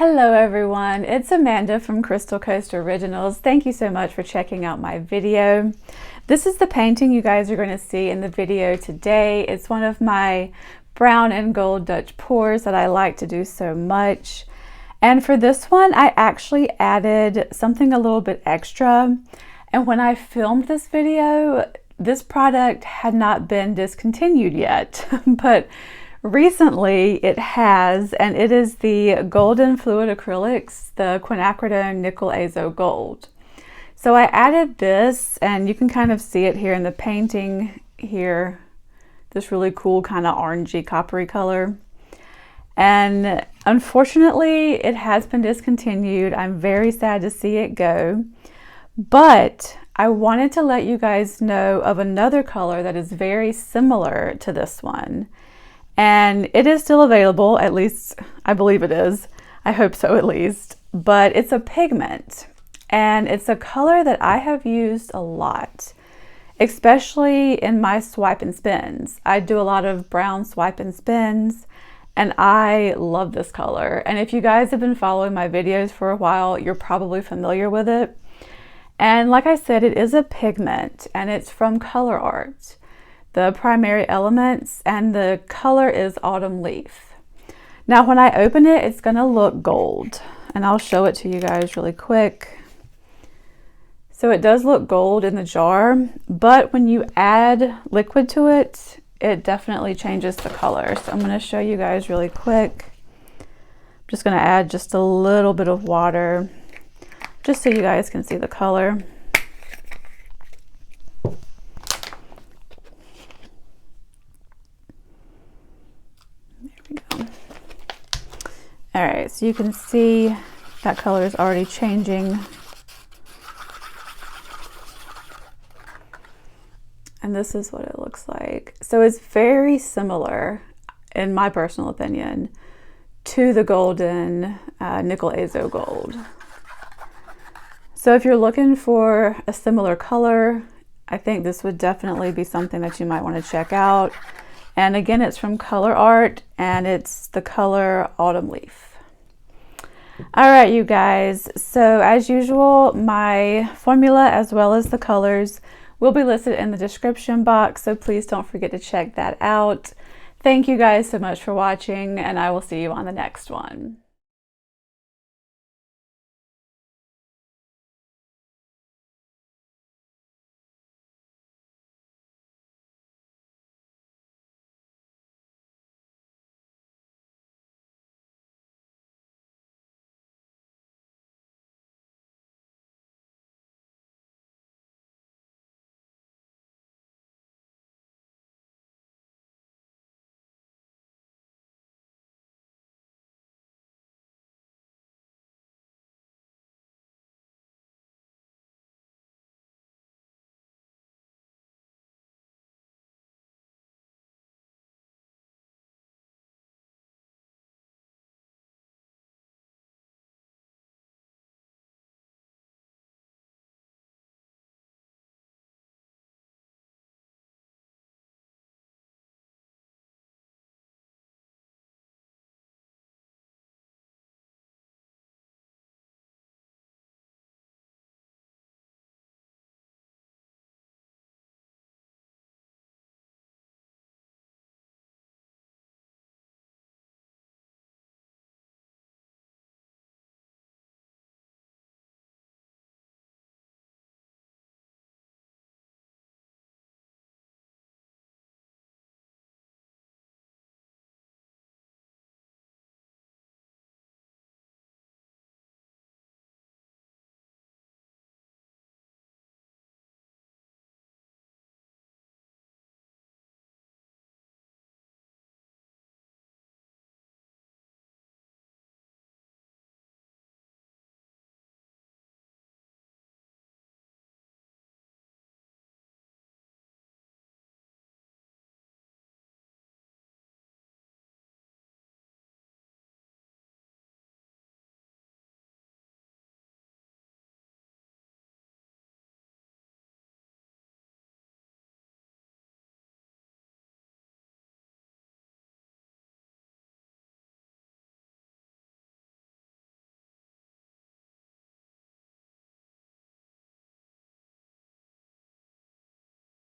Hello everyone, it's Amanda from Crystal Coast Originals. Thank you so much for checking out my video. This is the painting you guys are going to see in the video today. It's one of my brown and gold Dutch pours that I like to do so much. And for this one, I actually added something a little bit extra. And when I filmed this video, this product had not been discontinued yet, but recently it has, and it is the golden fluid acrylics, the Quinacridone nickel azo gold. So I added this, and you can kind of see it here in the painting here, this really cool kind of orangey coppery color. And unfortunately it has been discontinued. I'm very sad to see it go, but I wanted to let you guys know of another color that is very similar to this one. And it is still available, at least I believe it is. I hope so at least. But it's a pigment, and it's a color that I have used a lot, especially in my swipe and spins. I do a lot of brown swipe and spins, and I love this color. And if you guys have been following my videos for a while, you're probably familiar with it. And like I said, it is a pigment, and it's from Color Art. The primary elements, and the color is autumn leaf. Now when I open it, it's gonna look gold, and I'll show it to you guys really quick. So it does look gold in the jar, but when you add liquid to it, it definitely changes the color. So I'm gonna show you guys really quick. I'm just gonna add just a little bit of water, just so you guys can see the color. All right, so you can see that color is already changing. And this is what it looks like. So it's very similar, in my personal opinion, to the golden nickel azo gold. So if you're looking for a similar color, I think this would definitely be something that you might want to check out. And again, it's from Color Art, and it's the color Autumn Leaf. All right, you guys. So as usual, my formula as well as the colors will be listed in the description box. So please don't forget to check that out. Thank you guys so much for watching, and I will see you on the next one.